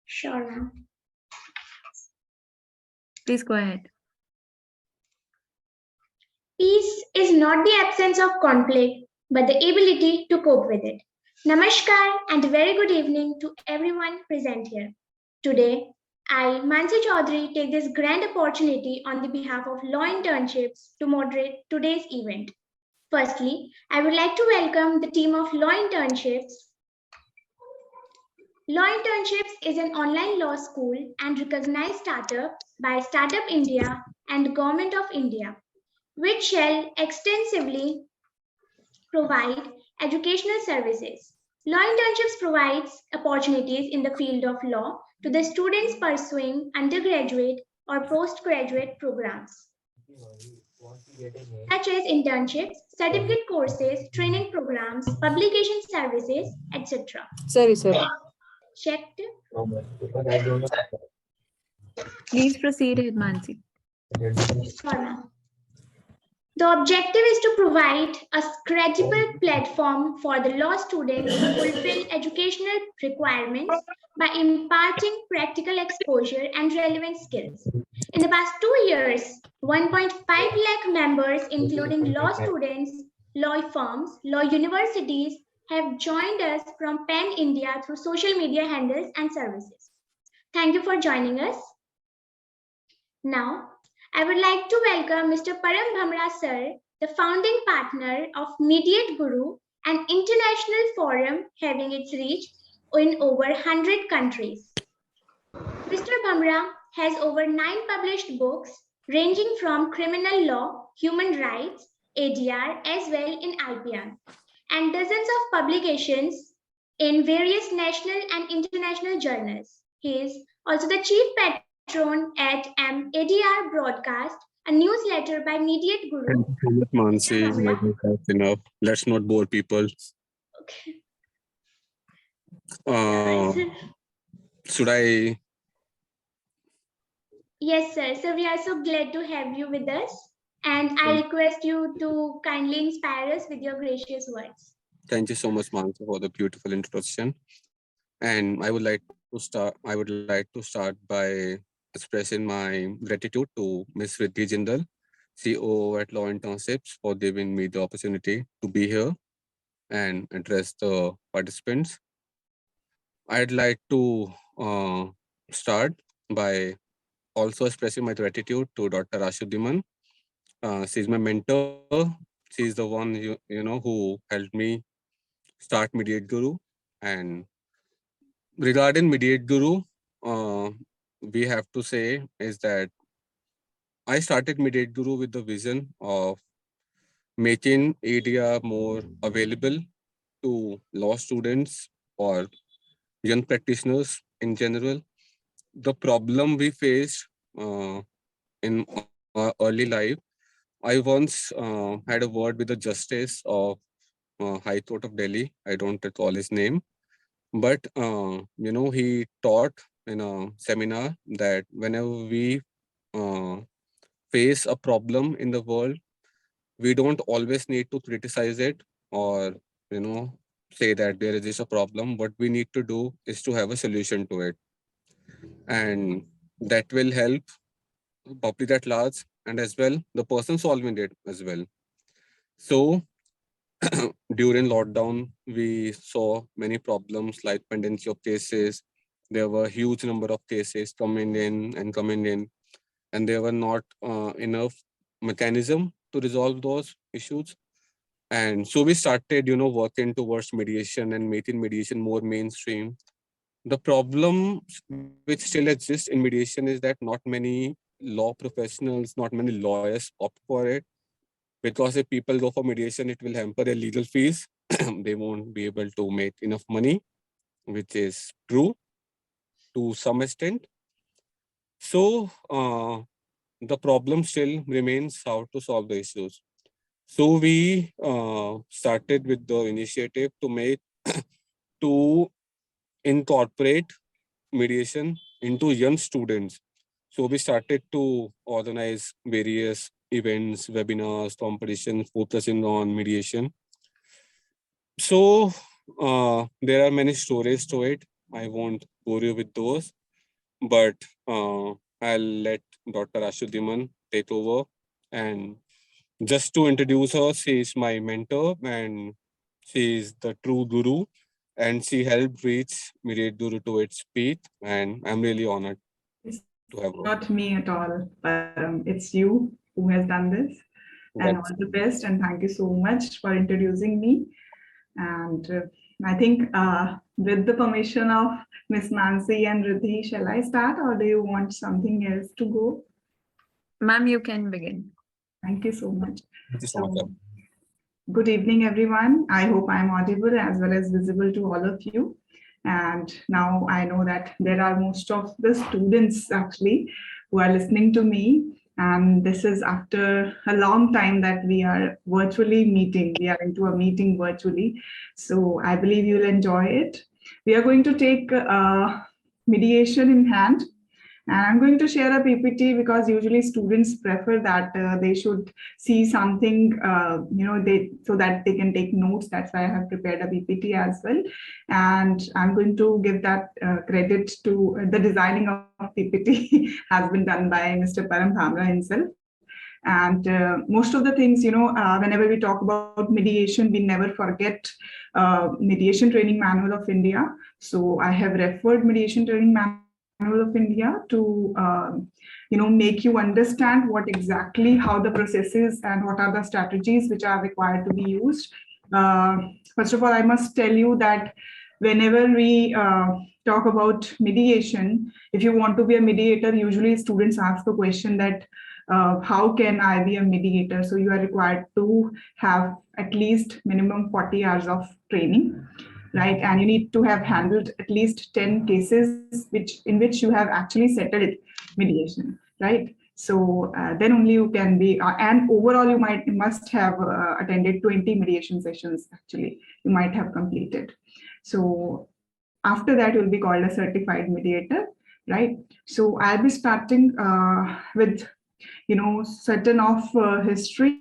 Sure, ma'am. Please go ahead. Peace is not the absence of conflict, but the ability to cope with it. Namaskar and a very good evening to everyone present here. Today, I, Mansi Chaudhary, take this grand opportunity on the behalf of LawInternships to moderate today's event. Firstly, I would like to welcome the team of LawInternships. LawInternships is an online law school and recognized startup by Startup India and Government of India, which shall extensively provide educational services. LawInternships provides opportunities in the field of law to the students pursuing undergraduate or postgraduate programs, such as internships, certificate courses, training programs, publication services, etc. Sorry, sir. Checked. Please proceed, Mansi. Sure, ma'am. The objective is to provide a credible platform for the law students to fulfill educational requirements by imparting practical exposure and relevant skills. In the past 2 years, 1.5 lakh members, including law students, law firms, law universities, have joined us from Pan India through social media handles and services. Thank you for joining us. Now, I would like to welcome Mr. Param Bhamra sir, the founding partner of Mediate Guru, an international forum having its reach in over 100 countries. Mr. Bhamra has over 9 published books ranging from criminal law, human rights, ADR as well in IPR, and dozens of publications in various national and international journals. He is also the chief patron at ADR Broadcast, a newsletter by Mediate Guru. Thank you so much, Mansi. That's enough. Let's not bore people. Okay. Should I? Yes, sir. So we are so glad to have you with us. And I request you to kindly inspire us with your gracious words. Thank you so much, Mansi, for the beautiful introduction. And I would like to start by expressing my gratitude to Ms. Riddhi Jindal, CEO at LawInternships, for giving me the opportunity to be here and address the participants. I'd like to start by also expressing my gratitude to Dr. Ashu Dhiman. She's my mentor. She's the one who helped me start Mediate Guru. And regarding Mediate Guru, we have to say is that I started Mediate Guru with the vision of making ADR more available to law students or young practitioners in general. The problem we faced in our early life, I once had a word with the justice of High Court of Delhi. I don't recall his name, but he taught in a seminar that whenever we face a problem in the world, we don't always need to criticize it or say that there is just a problem. What we need to do is to have a solution to it, and that will help the public at large and as well the person solving it as well. So during lockdown, we saw many problems like pendency of cases. There were huge number of cases coming in, and there were not enough mechanism to resolve those issues. And so we started, working towards mediation and making mediation more mainstream. The problem which still exists in mediation is that not many law professionals, not many lawyers opt for it, because if people go for mediation, it will hamper their legal fees. They won't be able to make enough money, which is true to some extent. So the problem still remains how to solve the issues. So we started with the initiative to incorporate mediation into young students. So we started to organize various events, webinars, competitions focusing on mediation. So there are many stories to it. I won't bore you with those, but I'll let Dr. Ashu Dhiman take over. And just to introduce her, she is my mentor and she is the true guru, and she helped reach Mediate Guru to its peak. And I'm really honored to have her. Not me at all, it's you who has done this. And all the best, and thank you so much for introducing me. And I think with the permission of Miss Nancy and Riddhi, shall I start, or do you want something else to go? Ma'am, you can begin. Thank you so much. Thank you so much. So, good evening, everyone. I hope I'm audible as well as visible to all of you. And now I know that there are most of the students actually who are listening to me. And this is after a long time that we are virtually meeting. We are into a meeting virtually. So I believe you'll enjoy it. We are going to take mediation in hand. And I'm going to share a PPT because usually students prefer that they should see something, so that they can take notes. That's why I have prepared a PPT as well. And I'm going to give that credit to the designing of PPT has been done by Mr. Param Bhamra himself. And most of the things, whenever we talk about mediation, we never forget Mediation Training Manual of India. So I have referred Mediation Training Manual of India to make you understand what exactly how the process is and what are the strategies which are required to be used. First of all, I must tell you that whenever we talk about mediation, if you want to be a mediator, usually students ask the question that how can I be a mediator? So you are required to have at least minimum 40 hours of training. Right, and you need to have handled at least 10 cases in which you have actually settled mediation, right? So then only you can be, and overall you must have attended 20 mediation sessions. Actually, you might have completed. So after that, you'll be called a certified mediator, right? So I'll be starting with, certain of history.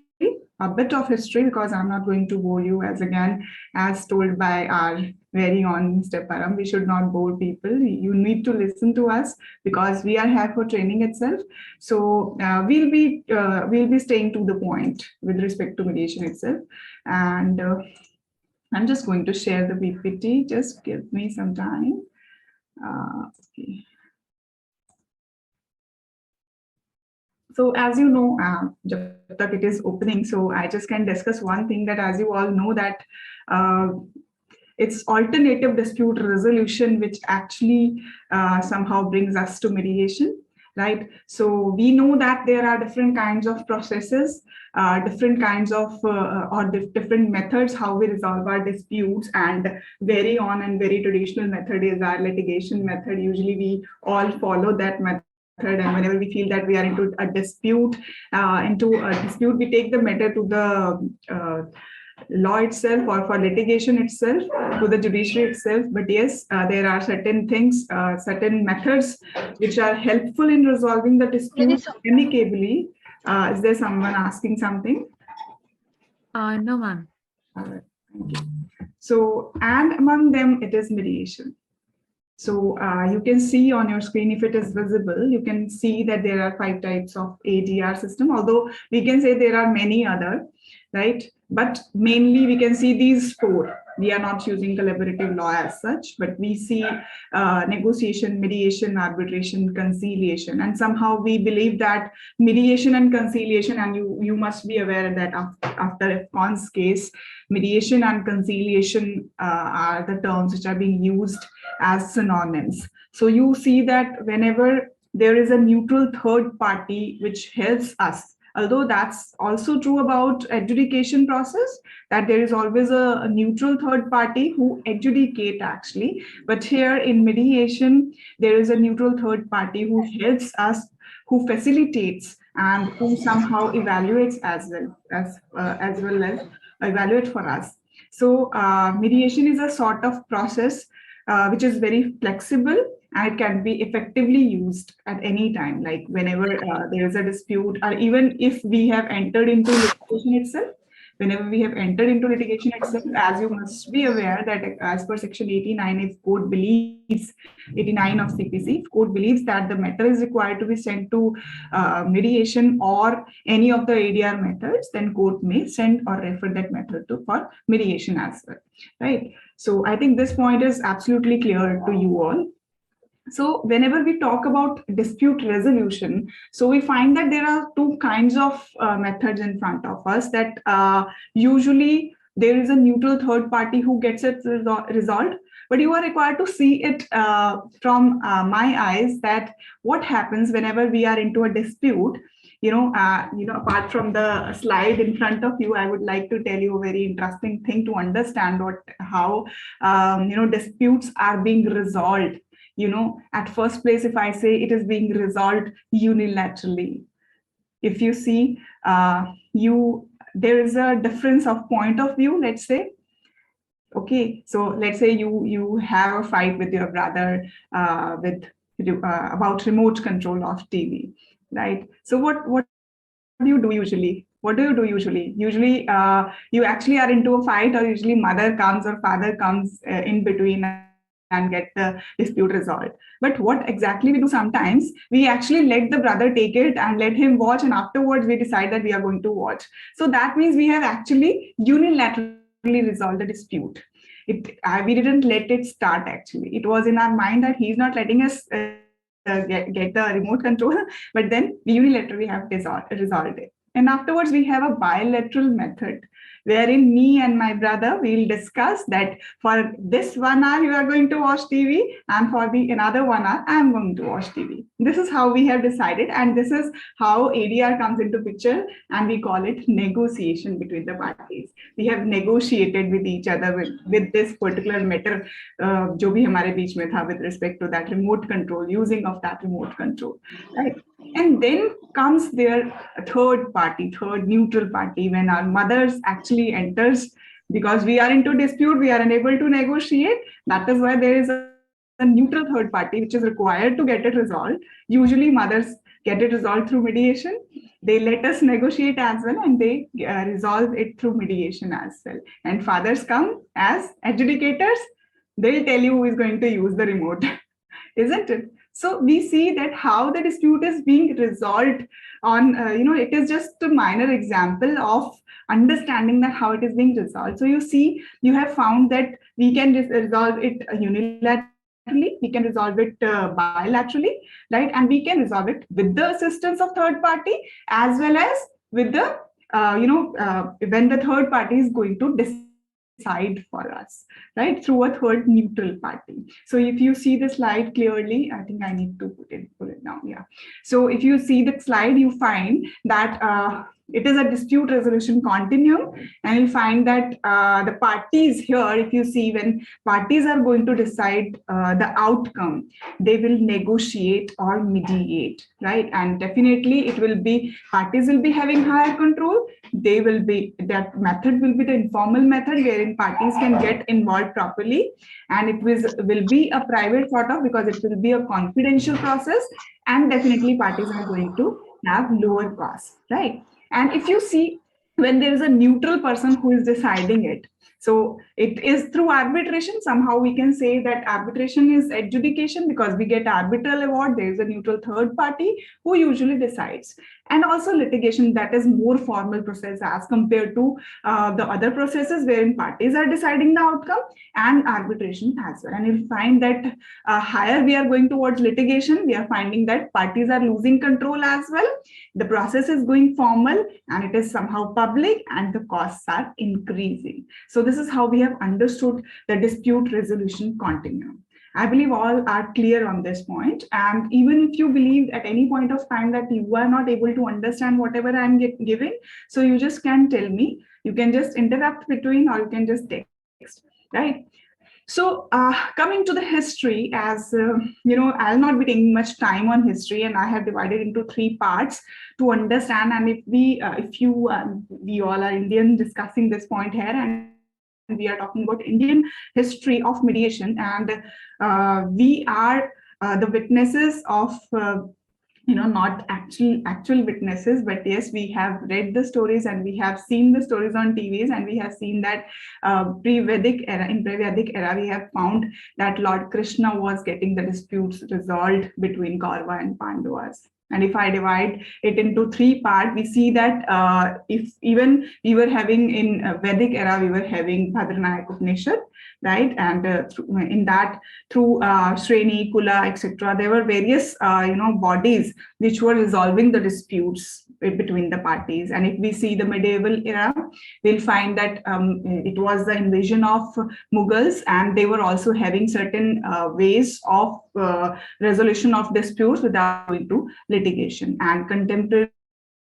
A bit of history, because I'm not going to bore you, as told by our very own Mr. Param, we should not bore people. You need to listen to us because we are here for training itself. So we'll be staying to the point with respect to mediation itself. And I'm just going to share the PPT. Just give me some time. Okay. So as you know, it is opening, so I just can discuss one thing that, as you all know, that it's alternative dispute resolution, which actually somehow brings us to mediation, right? So we know that there are different kinds of processes, different kinds of different methods how we resolve our disputes, and very traditional method is our litigation method. Usually we all follow that method. And whenever we feel that we are into a dispute, we take the matter to the law itself, or for litigation itself, to the judiciary itself. But yes, there are certain things, certain methods which are helpful in resolving the dispute amicably. Is there someone asking something? No, ma'am. All right, thank you. So, and among them, it is mediation. So you can see on your screen, if it is visible, you can see that there are 5 types of ADR system, although we can say there are many other, right? But mainly we can see these 4. We are not using collaborative law as such, but we see negotiation, mediation, arbitration, conciliation. And somehow we believe that mediation and conciliation, and you must be aware that after Afghan's case, mediation and conciliation are the terms which are being used as synonyms. So you see that whenever there is a neutral third party which helps us, although that's also true about adjudication process, that there is always a neutral third party who adjudicate actually. But here in mediation, there is a neutral third party who helps us, who facilitates, and who somehow evaluates as well evaluate for us. So mediation is a sort of process which is very flexible, and it can be effectively used at any time, like whenever there is a dispute, or even if we have entered into litigation itself. whenever we have entered into litigation itself, as you must be aware that as per section 89, if court believes, 89 of CPC, if court believes that the matter is required to be sent to mediation or any of the ADR methods, then court may send or refer that method to for mediation as well, right? So I think this point is absolutely clear to you all. So whenever we talk about dispute resolution, so we find that there are two kinds of methods in front of us, that usually there is a neutral third party who gets it resolved, but you are required to see it from my eyes, that what happens whenever we are into a dispute. Apart from the slide in front of you, I would like to tell you a very interesting thing to understand how disputes are being resolved. At first place, if I say it is being resolved unilaterally, if you see, there is a difference of point of view, let's say. Okay, so let's say you have a fight with your brother about remote control of TV, right? So what do you do usually? What do you do usually? Usually, you actually are into a fight, or usually mother comes or father comes in between and get the dispute resolved. But what exactly we do sometimes, we actually let the brother take it and let him watch, and afterwards we decide that we are going to watch. So that means we have actually unilaterally resolved the dispute. We didn't let it start actually. It was in our mind that he's not letting us get the remote control, but then we unilaterally have resolved it. And afterwards we have a bilateral method, wherein me and my brother will discuss that for this 1 hour you are going to watch TV, and for the another 1 hour I am going to watch TV. This is how we have decided, and this is how ADR comes into picture, and we call it negotiation between the parties. We have negotiated with each other with this particular matter, जो भी हमारे बीच में था with respect to that remote control, using of that remote control, right? And then comes their third neutral party, when our mothers actually enters, because we are into dispute, we are unable to negotiate. That is why there is a neutral third party which is required to get it resolved. Usually mothers get it resolved through mediation. They let us negotiate as well, and they resolve it through mediation as well. And fathers come as adjudicators. They'll tell you who is going to use the remote, isn't it? So we see that how the dispute is being resolved on, it is just a minor example of understanding that how it is being resolved. So you see, you have found that we can resolve it unilaterally, we can resolve it bilaterally, right? And we can resolve it with the assistance of third party, as well as with the, when the third party is going to decide for us, right, through a third neutral party. So if you see the slide clearly, I think I need to put it down. Yeah. So if you see the slide, you find that it is a dispute resolution continuum, and you'll find that the parties here, if you see, when parties are going to decide the outcome, they will negotiate or mediate, right? And definitely it will be, parties will be having higher control. They will be, that method will be the informal method wherein parties can get involved properly, and it will be a private sort of, because it will be a confidential process, and definitely parties are going to have lower costs, right? And if you see, when there is a neutral person who is deciding it, so it is through arbitration. Somehow we can say that arbitration is adjudication, because we get arbitral award. There is a neutral third party who usually decides. And also litigation, that is more formal process as compared to the other processes wherein parties are deciding the outcome, and arbitration as well. And you'll find that higher we are going towards litigation, we are finding that parties are losing control as well. The process is going formal, and it is somehow public, and the costs are increasing. So this is how we have understood the dispute resolution continuum. I believe all are clear on this point. And even if you believe at any point of time that you are not able to understand whatever I'm giving, so you just can tell me. You can just interrupt between, or you can just text, right? So coming to the history, as I'll not be taking much time on history, and I have divided into 3 parts to understand. And we all are Indian discussing this point here, and we are talking about Indian history of mediation, and we are the witnesses of not actual witnesses, but yes, we have read the stories and we have seen the stories on TVs, and we have seen that pre-Vedic era, we have found that Lord Krishna was getting the disputes resolved between Kaurava and Pandavas. And if I divide it into 3 parts, we see that if even we were having in Vedic era, we were having Bhadranayak Upanishad, right? And in that, through Shreni, Kula, etc., there were various bodies which were resolving the disputes between the parties. And if we see the medieval era, we'll find that it was the invasion of Mughals, and they were also having certain ways of resolution of disputes without going to litigation. And contemporary,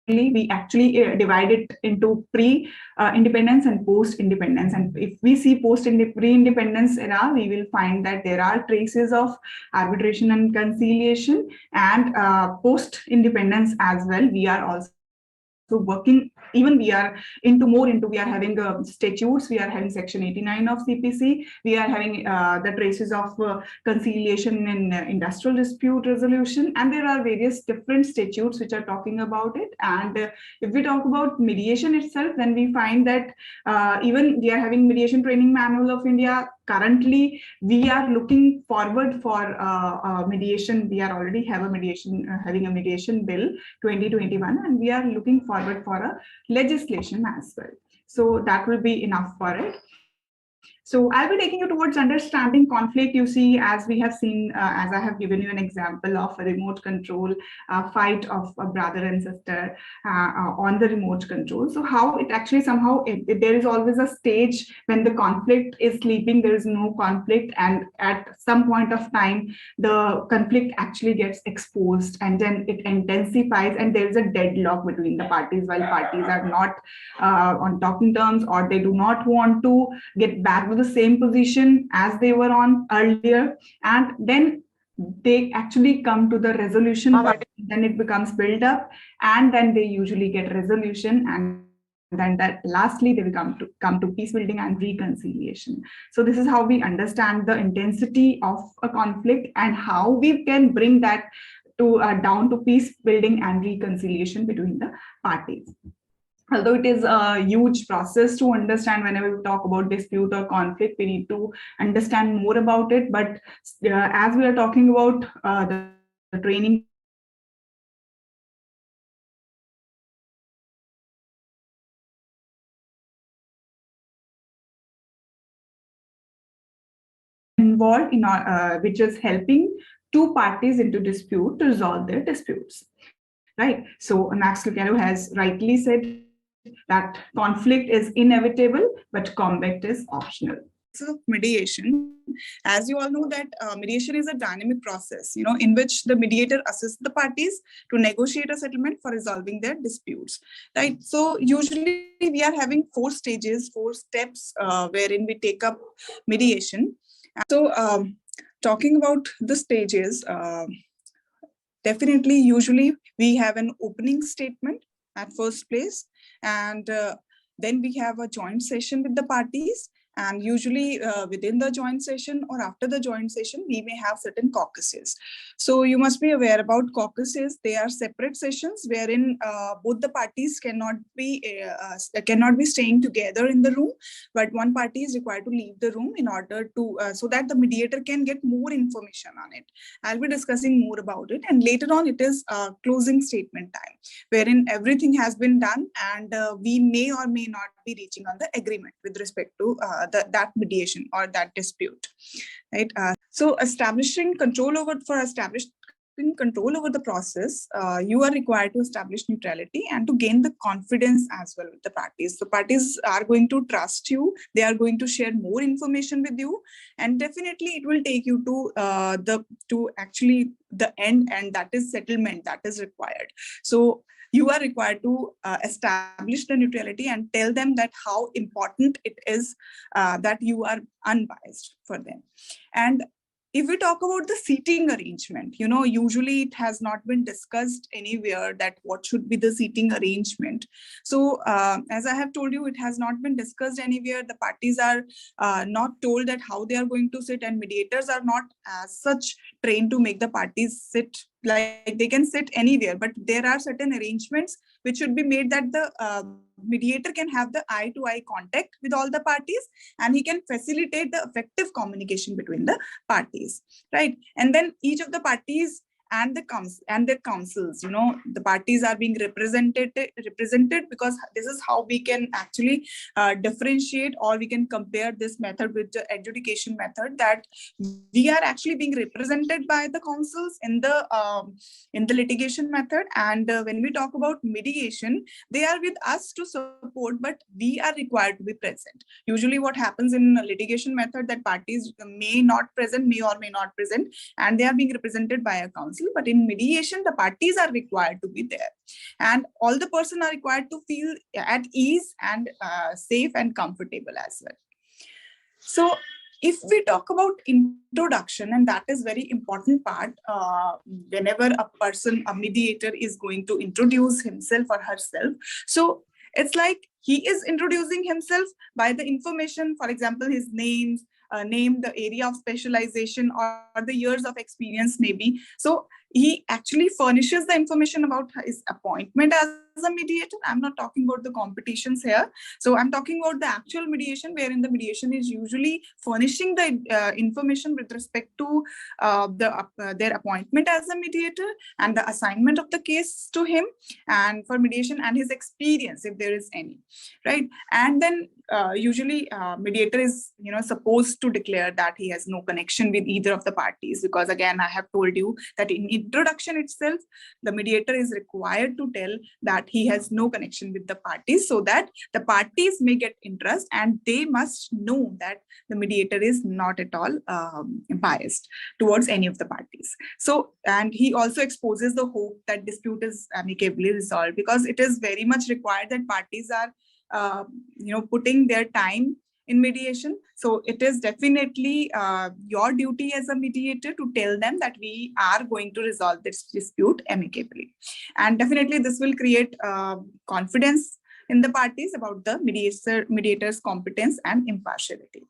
we actually divide it into pre-independence and post-independence. And if we see pre-independence era, we will find that there are traces of arbitration and conciliation, and post-independence as well. We are also working, even we are we are having statutes, we are having section 89 of CPC, we are having the traces of conciliation in industrial dispute resolution, and there are various different statutes which are talking about it. And if we talk about mediation itself, then we find that even we are having mediation training manual of India. Currently, we are looking forward for mediation. We are already having a mediation bill 2021, and we are looking forward for a legislation as well. So that will be enough for it. So I'll be taking you towards understanding conflict. You see, as we have seen, as I have given you an example of a remote control fight of a brother and sister on the remote control. So how it actually somehow, there is always a stage when the conflict is sleeping, there is no conflict, and at some point of time, the conflict actually gets exposed, and then it intensifies, and there is a deadlock between the parties, while parties are not on talking terms, or they do not want to get back to the same position as they were on earlier. And then they actually come to the resolution part, then it becomes built up, and then they usually get resolution, and then that lastly they will come to peace building and reconciliation. So this is how we understand the intensity of a conflict and how we can bring that to down to peace building and reconciliation between the parties. Although it is a huge process to understand, whenever we talk about dispute or conflict, we need to understand more about it. But as we are talking about the training involved in which is helping two parties into dispute to resolve their disputes, right? So Max Lucado has rightly said that conflict is inevitable, but combat is optional. So mediation, as you all know that mediation is a dynamic process, in which the mediator assists the parties to negotiate a settlement for resolving their disputes, right? So usually we are having 4 stages, 4 steps wherein we take up mediation. So talking about the stages, definitely usually we have an opening statement at first place, and then we have a joint session with the parties. And usually within the joint session or after the joint session, we may have certain caucuses. So you must be aware about caucuses. They are separate sessions wherein both the parties cannot be staying together in the room, but one party is required to leave the room in order to so that the mediator can get more information on it. I'll be discussing more about it, and later on it is closing statement time, wherein everything has been done, and we may or may not be reaching on the agreement with respect to that mediation or that dispute, right? So establishing control over the process, you are required to establish neutrality and to gain the confidence as well with the parties. The parties are going to trust you. They are going to share more information with you, and definitely it will take you to actually the end, and that is settlement that is required. So you are required to establish the neutrality and tell them that how important it is that you are unbiased for them. And if we talk about the seating arrangement, usually it has not been discussed anywhere that what should be the seating arrangement. So as I have told you, it has not been discussed anywhere. The parties are not told that how they are going to sit, and mediators are not as such trained to make the parties sit. Like they can sit anywhere, but there are certain arrangements which should be made that the mediator can have the eye-to-eye contact with all the parties, and he can facilitate the effective communication between the parties, right? And then each of the parties and their councils, the parties are being represented because this is how we can actually differentiate, or we can compare this method with the adjudication method, that we are actually being represented by the councils in the litigation method. And when we talk about mediation, they are with us to support, but we are required to be present. Usually what happens in a litigation method, that parties may not or may not present, and they are being represented by a council. But in mediation, the parties are required to be there, and all the persons are required to feel at ease and safe and comfortable as well. So if we talk about introduction, and that is very important part, whenever a mediator is going to introduce himself or herself. So it's like he is introducing himself by the information, for example, his name, the area of specialization, or the years of experience maybe. So he actually furnishes the information about his appointment as a mediator. I'm not talking about the competitions here. So I'm talking about the actual mediation, wherein the mediation is usually furnishing the information with respect to their appointment as a mediator, and the assignment of the case to him, and for mediation, and his experience, if there is any, right? And then usually mediator is supposed to declare that he has no connection with either of the parties, because again, I have told you that in introduction itself, the mediator is required to tell that he has no connection with the parties, so that the parties may get interest, and they must know that the mediator is not at all biased towards any of the parties. So, and he also exposes the hope that dispute is amicably resolved, because it is very much required that parties are putting their time in mediation. So it is definitely your duty as a mediator to tell them that we are going to resolve this dispute amicably. And definitely this will create confidence in the parties about the mediator's competence and impartiality.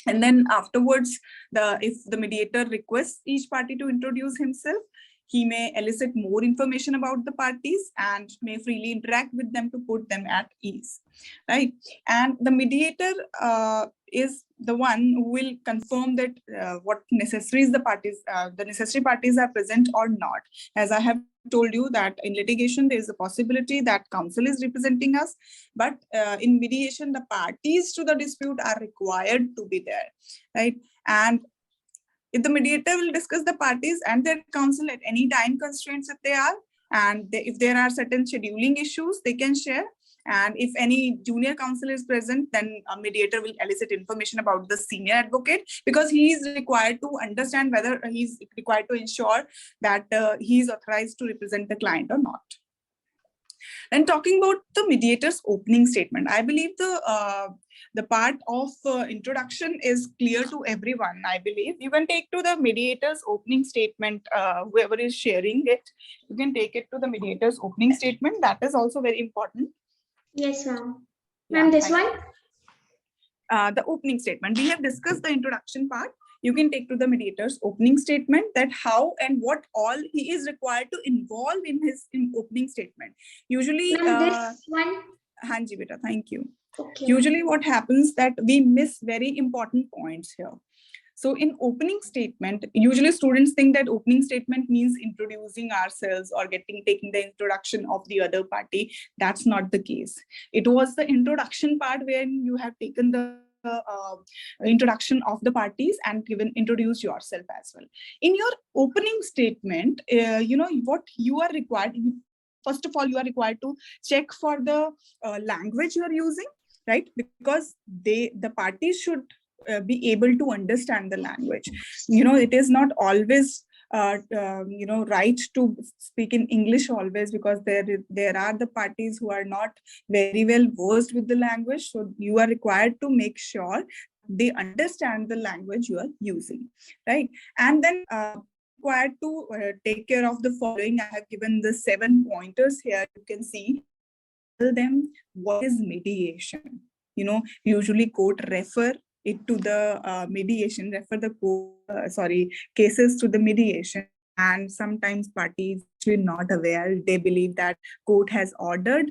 And then afterwards, if the mediator requests each party to introduce himself, he may elicit more information about the parties and may freely interact with them to put them at ease, right? And the mediator is the one who will confirm that what necessary parties are present or not. As I have told you that in litigation, there is a possibility that counsel is representing us, but in mediation, the parties to the dispute are required to be there, right? And if the mediator will discuss the parties and their counsel at any time constraints if they are, and if there are certain scheduling issues, they can share. And if any junior counsel is present, then a mediator will elicit information about the senior advocate, because he is required to understand whether he's required to ensure that he is authorized to represent the client or not. And talking about the mediator's opening statement, I believe the part of introduction is clear to everyone. I believe you can take to the mediator's opening statement, whoever is sharing it, you can take it to the mediator's opening statement. That is also very important. Yes, ma'am. Ma'am, this one? The opening statement. We have discussed the introduction part. You can take to the mediator's opening statement, that how and what all he is required to involve in his opening statement. Usually, this one? Hanji beta, thank you. Okay. Usually what happens that we miss very important points here. So in opening statement, usually students think that opening statement means introducing ourselves or taking the introduction of the other party. That's not the case. It was the introduction part when you have taken the introduction of the parties and introduce yourself as well. In your opening statement, what you are required, first of all, you are required to check for the language you are using, right? Because the parties should be able to understand the language. It is not always right to speak in English always, because there are the parties who are not very well versed with the language. So you are required to make sure they understand the language you are using, right? And then required to take care of the following. I have given the 7 pointers here. You can see, tell them what is mediation. Usually court refer it to the mediation, refer the cases to the mediation. And sometimes parties are not aware. They believe that court has ordered,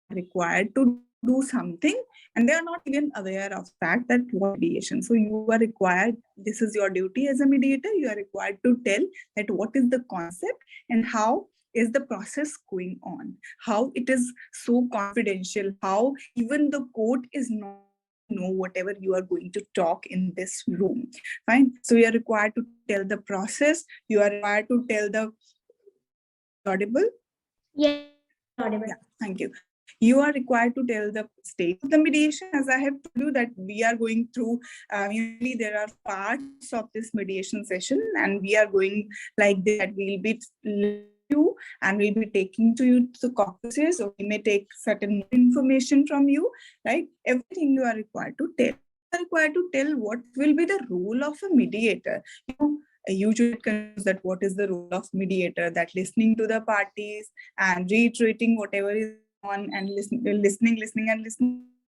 required to do something, and they are not even aware of the fact that what mediation. So you are required, this is your duty as a mediator, you are required to tell that what is the concept and how is the process going on, how it is so confidential, how even the court is not know whatever you are going to talk in this room. Fine. So you are required to tell the process. You are required to tell the audible. Yes, audible. Yeah, thank you. You are required to tell the state of the mediation. As I have told you that we are going through, usually there are parts of this mediation session, and we are going like that. We'll be you and we'll be taking to you to the caucuses, or we may take certain information from you, right? Everything you are required to tell. You are required to tell what will be the role of a mediator. Usually it confused that what is the role of mediator, that listening to the parties and reiterating whatever is on and listening and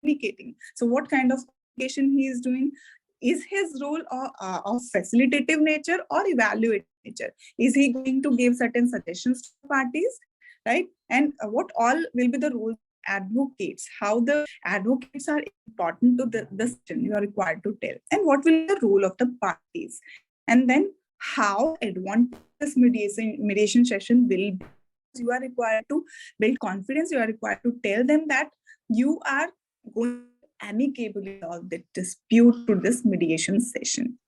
communicating. So what kind of communication he is doing? Is his role of facilitative nature or evaluative nature? Is he going to give certain suggestions to the parties, right? And what all will be the roles of advocates, how the advocates are important to the session you are required to tell, and what will be the role of the parties, and then how advantageous this mediation session will be. You are required to build confidence. You are required to tell them that you are going to amicably solve the dispute to this mediation session.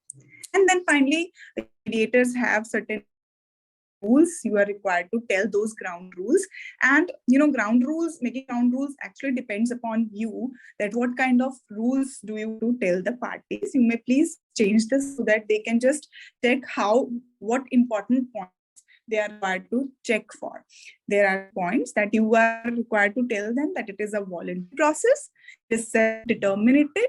And then finally, mediators have certain rules. You are required to tell those ground rules. And ground rules, making ground rules actually depends upon you, that what kind of rules do you to tell the parties. You may please change this so that they can just check what important points they are required to check for. There are points that you are required to tell them that it is a voluntary process, it is self-determinative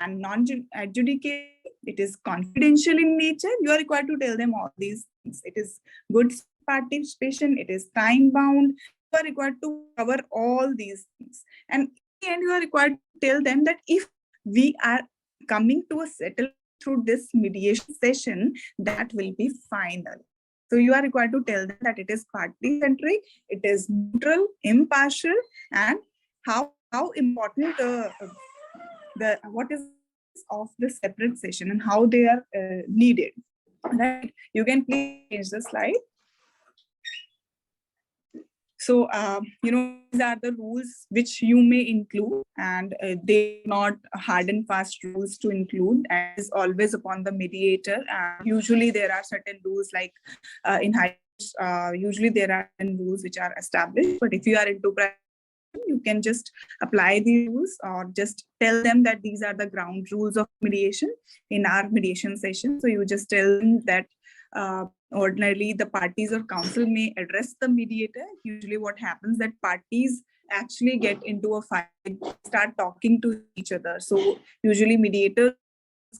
and non-adjudicated, it is confidential in nature. You are required to tell them all these things. It is good participation, it is time-bound. You are required to cover all these things. And in the end, you are required to tell them that if we are coming to a settlement through this mediation session, that will be final. So you are required to tell them that it is party-centric, it is neutral, impartial, and how important what is of the separate session and how they are needed. Right? You can please change the slide. So, these are the rules which you may include, and they are not hard and fast rules to include, and is always upon the mediator. Usually there are certain rules like in high usually there are certain rules which are established, but if you are into practice, you can just apply the rules or just tell them that these are the ground rules of mediation in our mediation session. So you just tell them that ordinarily the parties or counsel may address the mediator. Usually what happens that parties actually get into a fight, start talking to each other. So usually mediator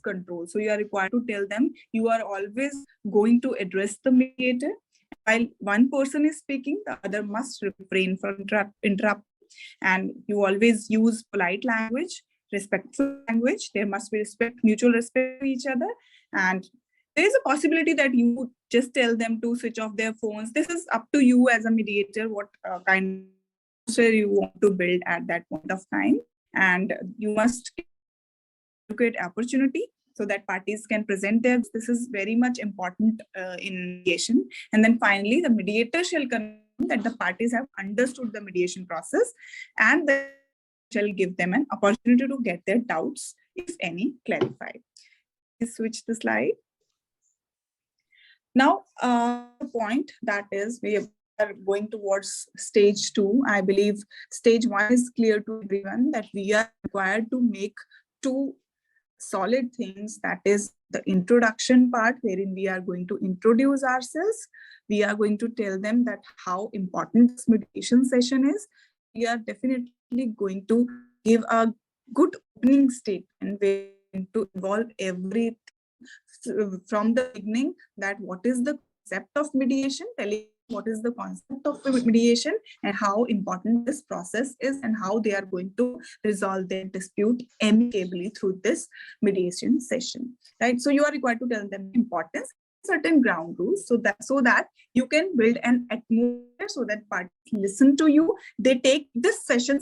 control. So you are required to tell them you are always going to address the mediator. While one person is speaking, the other must refrain from interrupt. And you always use polite language, respectful language. There must be mutual respect for each other. And there is a possibility that you just tell them to switch off their phones. This is up to you as a mediator, what kind of atmosphere you want to build at that point of time. And you must create opportunity so that parties can present their. This is very much important in mediation. And then finally, the mediator shall confirm that the parties have understood the mediation process, and they shall give them an opportunity to get their doubts, if any, clarified. Please switch the slide. Now, the point that is we are going towards stage 2. I believe stage 1 is clear to everyone that we are required to make 2 solid things. That is the introduction part, wherein we are going to introduce ourselves. We are going to tell them that how important this mediation session is. We are definitely going to give a good opening statement where going to involve everything from the beginning, that what is the concept of mediation, telling what is the concept of mediation and how important this process is and how they are going to resolve their dispute amicably through this mediation session, right? So you are required to tell them importance, certain ground rules, so that you can build an atmosphere so that parties listen to you, they take this session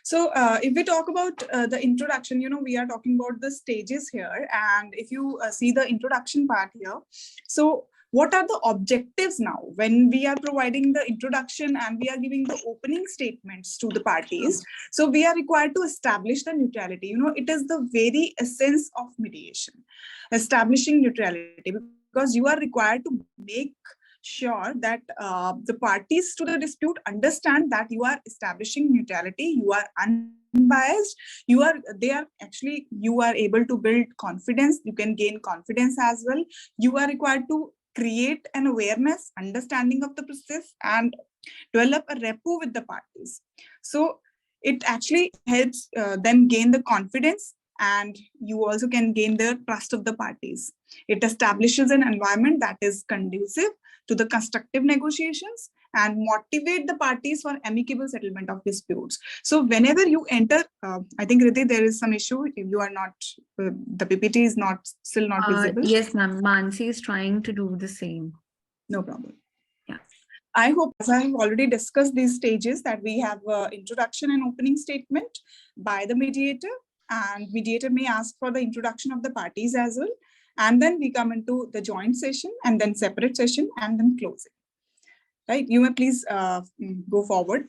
So if we talk about the introduction, we are talking about the stages here. And if you see the introduction part here, so what are the objectives now when we are providing the introduction and we are giving the opening statements to the parties? So we are required to establish the neutrality. It is the very essence of mediation, establishing neutrality, because you are required to make sure that the parties to the dispute understand that you are establishing neutrality, you are unbiased, you are able to build confidence, you can gain confidence as well. You are required to create an awareness, understanding of the process, and develop a rapport with the parties. So it actually helps them gain the confidence, and you also can gain the trust of the parties. It establishes an environment that is conducive to the constructive negotiations and motivate the parties for amicable settlement of disputes. So whenever you enter, I think Riddhi, there is some issue. If you are not, the PPT is still not visible. Yes, ma'am. Mansi is trying to do the same. No problem. Yeah. I hope, as I have already discussed these stages, that we have introduction and opening statement by the mediator, and mediator may ask for the introduction of the parties as well. And then we come into the joint session, and then separate session, and then closing. Right? You may please go forward.